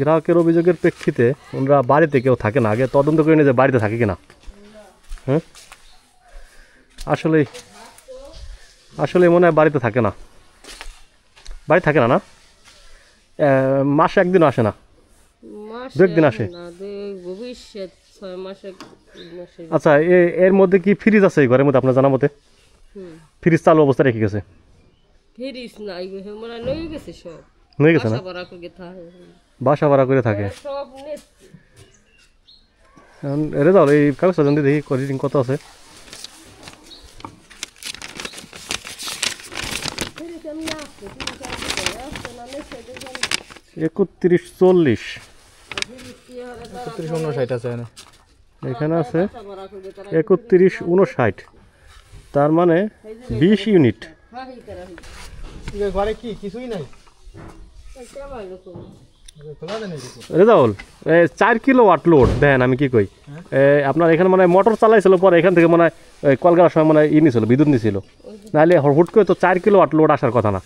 গ্রাহকের অভিযোগের প্রেক্ষিতে ওনারা বাড়িতে কেউ থাকে না, আগে তদন্ত করে নিয়ে যে বাড়িতে থাকে কিনা। হ্যাঁ, আসলেই আসলে মনে হয় বাড়িতে থাকে না, বাড়ি থাকে না। না, মাসে একদিনও আসে না, দু একদিন আসে। আচ্ছা, এর মধ্যে কি ফ্রিজ আছে এই ঘরের মধ্যে আপনার জানা মতে? ফ্রিজ চালু অবস্থা রেখে গেছে? নিয়ে গেছে না, বাসা ভাড়া করে থাকে। রেজাউল, এই কাগজটা জানতে দেখি রিডিং কত আছে। একত্রিশ 40 এখানে আছে 3159, তার মানে 20 ইউনিট। ঘরে কি কিছুই নাই? রেজাউল, 4 কিলোওয়াট লোড দেন, আমি কি কই আপনার এখানে মানে মোটর চালাইছিল, পরে এখান থেকে মানে কলকাতার সময় মানে নিছিল, বিদ্যুৎ নিছিল, নাহলে হুট করে তো 4 কিলোওয়াট লোড আসার কথা না।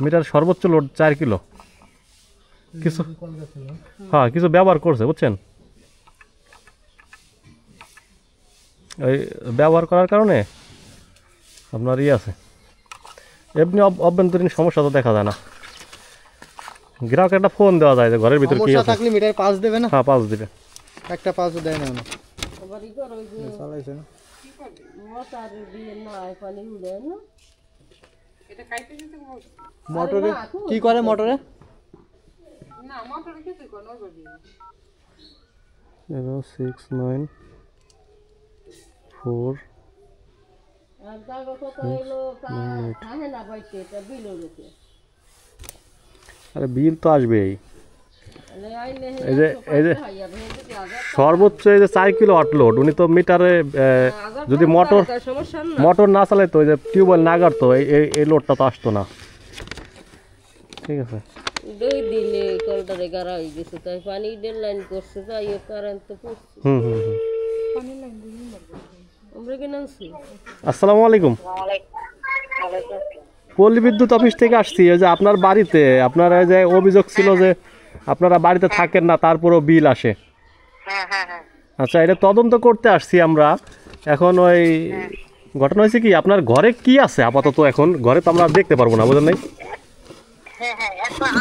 মিটার সর্বোচ্চ লোড 4 কিলো। কিছু হ্যাঁ, কিছু ব্যবহার করছে বুঝছেন, ওই ব্যবহার করার কারণে আপনার আছে। এমনি অভ্যন্তরীণ সমস্যা তো দেখা যায় না। গ্রাহকের একটা ফোন দেওয়া যায় যে ঘরের ভিতরে কি আছে। থাকলে মিটার পাস দেবে না? হ্যাঁ, পাস দিবে। একটা পাসও দেয় না। চালাইছে না মোটরে? কি করে মোটরে? না, মোটরে কিছু করে না। 0694 আরে বিল তো আসবেই। এই যে সর্বোচ্চ এই যে 4 কিলোওয়াট লোড, উনি তো মিটারে যদি মোটর না চালায় তো, এই যে টিউবওয়েল না গাড়তো, এই লোডটা তো আসতো না। ঠিক আছে, 2 দিনে কলটারে গাড়া হয়ে গেছে, তাই পানি লাইন করছে, তাই কারেন্ট তো পড়ছে। পানি লাইন দিয়ে আমরা কেন আনছি। আসসালামু আলাইকুম। পল্লী বিদ্যুৎ অফিস থেকে আসছি। ওই যে আপনার বাড়িতে আপনারা যে অভিযোগ ছিল যে আপনারা বাড়িতে থাকেন না, তারপরও বিল আসে। আচ্ছা, এটা তদন্ত করতে আসছি আমরা। এখন ওই ঘটনা হয়েছে কি, আপনার ঘরে কি আছে আপাতত? এখন ঘরে তো আমরা দেখতে পারবো না, বুঝলেন নাই?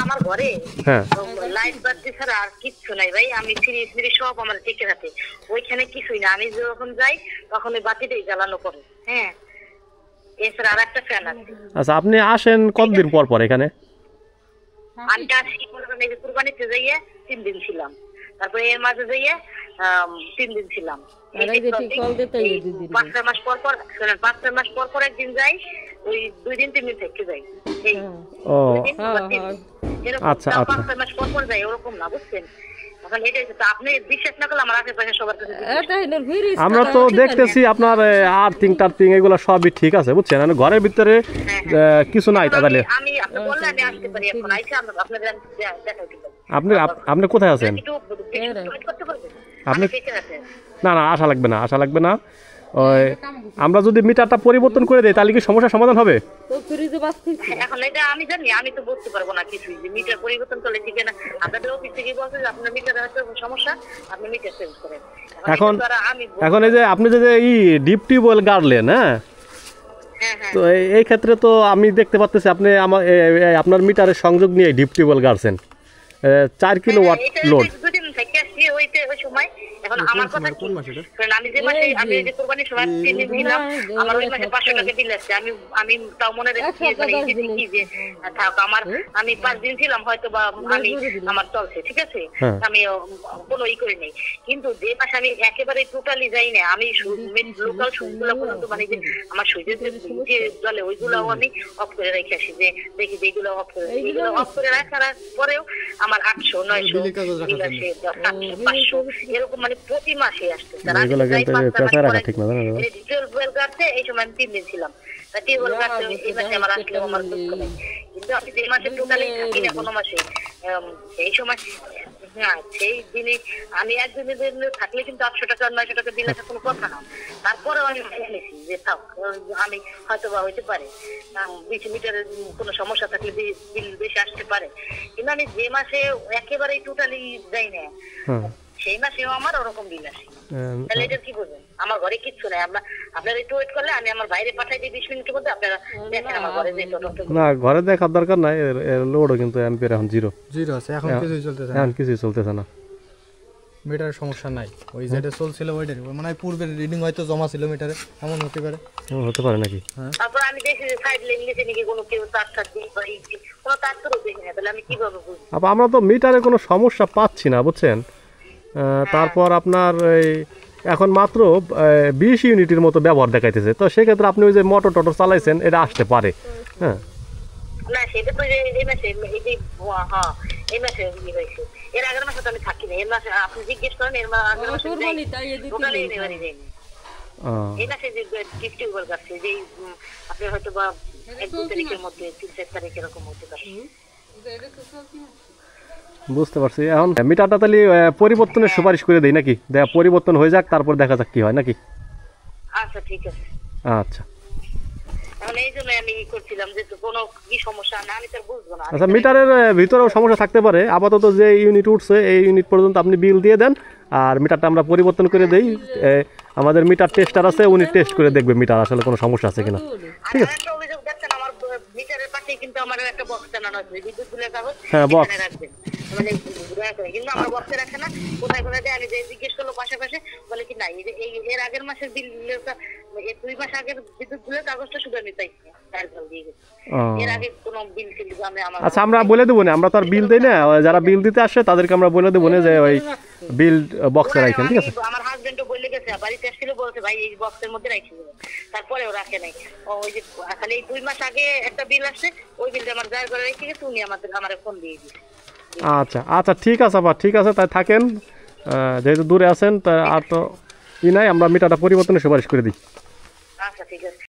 আমার ঘরে লাইট বাতি ছাড়া আর কিচ্ছু নাই ভাই। আমি ফ্রি সব আমার টিকে থাকে, ওইখানে কিছুই না। আমি যখন যাই তখন ওই বাতিটাই জ্বালানো করে। হ্যাঁ, এছাড়া আর একটা ফ্যান আছে। আচ্ছা, আপনি আসেন কতদিন পর পর এখানে? আমি আসি কুরবানিতে যাইয়ে 3 দিন ছিলাম, তারপরে এর মাঝে যাইয়ে 3 দিন ছিলাম। 5-6 মাস পর পর 5-6 মাস পর পর একদিন যাই, ওই 2 দিন 3 দিন থেকে যাই। আচ্ছা, 5-6 মাস পর পর যাই, ওরকম না, বুঝছেন? আপনি বিশ্বাস না করলে আমার আশেপাশে সবার কাছে আমরা তো দেখতেছি আপনার আর্থিং টার্থিং এগুলো সবই ঠিক আছে, বুঝছেন? ঘরের ভিতরে কিছু নাই। তাহলে আপনি কোথায় আছেন? আপনি না না, আশা লাগবে না, আশা লাগবে না। ওই আমরা যদি মিটারটা পরিবর্তন করে দেই তাহলে কি সমস্যার সমাধান হবে? এখন এটা আমি জানি, আমি তো বলতে পারবো না কিছুই যে মিটার পরিবর্তন করলে ঠিক না। আপনাদের অফিস থেকে বলছে যে আপনার মিটারে হয়তো সমস্যা, আপনি মিটার চেঞ্জ করেন। এখন এই যে আপনি যে ডিপ টিউবওয়েল গাড়লেন, হ্যাঁ, তো এই ক্ষেত্রে তো আমি দেখতে পাচ্ছি আপনি আপনার মিটারের সংযোগ নিয়ে ডিপ টিউবওয়েল গাড়ছেন, 4 কিলোওয়াট লোড। এখন আমার কথা কোন মাসে? কারণ আমি যে মাসে আমি যে কুরবানির সময় 3 দিন ছিলাম, আমার ওই মাসে 500 টাকা বিল আসছে। আমি তাও মনে রাখছি যে থাক, আমি 5 দিন ছিলাম হয়তো, বা আমি আমার চলছে, ঠিক আছে, আমি কোনো করি নাই। কিন্তু যে মাসে আমি একেবারে টোটালি যাই না, আমি লোকাল সুইচগুলো পর্যন্ত মানে যে আমার সুইচের যে জলে ওইগুলো আমি অফ করে রেখে আসি, যে দেখি যেগুলো অফ করে রাখার পরেও আমার 800, 900 বিল আসে, 500 এরকম, মানে প্রতি মাসে আসছে। এই সময় আমি 3 দিন ছিলাম, এই মাসে আমার আসলে আমার দুঃখ নেই। কিন্তু আমি যে মাসে টোটালি থাকি না কোনো মাসে, এই সময় না সেই দিনে আমি একদিনের জন্য থাকলে কিন্তু 800 টাকা 900 টাকা বিল আসা কোনো কথা না। তারপরেও আমি এনেছি যে থাক, আমি হয়তো বা হইতে পারে 20 মিটারের কোনো সমস্যা থাকলে বিল বেশি আসতে পারে, কিন্তু আমি যে মাসে একেবারে টোটালি যাই না সেই মাসেও আমার ওরকম বিল আসে। তাহলে এটা কি বলবেন? আমার ঘরে কিচ্ছু নাই, আপনারা একটু ওয়েট করলে আমি আমার বাইরে পাঠাই দিই 20 মিনিটের মধ্যে, আপনারা দেখেন আমার ঘরে যে টোটাল। না ঘরে দেখার দরকার নাই, এর লোডও কিন্তু অ্যাম্পিয়ার এখন জিরো আছে, এখন কিছুই চলতেছে না, এখন কিছুই চলতেছে না, মিটারের সমস্যা নাই। ওই যেটা চলছিল ওইটার মানে পূর্বের রিডিং হয়তো জমা ছিল মিটারে, এমন হতে পারে। হতে পারে নাকি? তারপর আমি দেখি যে সাইড লাইন নিচে নাকি কোনো কেউ তার দিয়ে বা কোনো তার তো দেখি না, তাহলে আমি কিভাবে বুঝবো? আবার আমরা তো মিটারে কোনো সমস্যা পাচ্ছি না বুঝছেন। তারপর আপনার এই এখন মাত্র 20 ইউনিটের মতো ব্যবহার দেখাইতেছে, তো সেক্ষেত্রে আপনি ওই যে মোটর টটর চালাইছেন এটা আসতে পারে। হ্যাঁ না সেটা তো এই মাসে এই মাসে হয়েছে, এর আগের মাসে তো আমি থাকি না। এর মাসে আপনি জিজ্ঞেস করেন, এর আগের মাসে টোটালি নেওয়ারই যায়নি। এই মাসে যে গিফট ওভার কাটছে যে আপনি হয়তো বা 1-2 তারিখের মধ্যে 3-4 তারিখ এরকম হতে পারে। বুঝতে পারছি। এখন মিটারটা তাহলে পরিবর্তনের সুপারিশ করে দেই নাকি? পরিবর্তন হয়ে যাক, তারপর দেখা যাক কি হয় নাকি? আচ্ছা ঠিক আছে। আচ্ছা এখন এই জন্য আমি করছিলাম যে কোনো কি সমস্যা না, আমি তো বুঝবো না। আচ্ছা মিটারের ভিতরেও সমস্যা থাকতে পারে, আপাতত যে ইউনিট উঠছে এই ইউনিট পর্যন্ত আপনি বিল দিয়ে দেন, আর মিটারটা আমরা পরিবর্তন করে দেই। আমাদের মিটার টেস্টার আছে, উনি টেস্ট করে দেখবে মিটার আসলে কোনো সমস্যা আছে কিনা। ঠিক আছে। একটা অভিযোগ দেখছেন, আমার মিটারের পাশে কিন্তু আমার একটা বক্স টানানো আছে, বিদ্যুৎ বিলের কাগজ হ্যাঁ বক্স রাখবেন, মানে কিন্তু আমার বক্সে রাখে না, কোথায় কোথায় দেয়। আমি যে জিজ্ঞেস করলো পাশাপাশি বলে কি না, এই এর আগের মাসের বিল 2 মাস আগের বিদ্যুৎ বিলের কাগজটা শুধু আমি পাইছি, এর আগে কোনো বিল ছিল আমি আমার। আচ্ছা আমরা বলে দেবো না, আমরা তো আর বিল দেই না, যারা বিল দিতে আসে তাদেরকে আমরা বলে দেবো না যে ওই বিল বক্সে রাখেন। ঠিক আছে। আমার হাজবেন্ডও বলে গেছে, বাড়িতে আসছিল বলছে ভাই এই বক্সের মধ্যে রাখছি, তারপরেও রাখে নাই। ওই যে খালি এই 2 মাস আগে একটা বিল আসছে, ওই বিলটা আমার জায়গা করে রেখে গেছে, উনি আমার ফোন দিয়ে দিয়েছে। আচ্ছা আচ্ছা ঠিক আছে আবার, ঠিক আছে তাই থাকেন, যেহেতু দূরে আছেন তা আর তো ই নাই, আমরা মিটারটা পরিবর্তনের সুপারিশ করে দিই। আচ্ছা ঠিক আছে।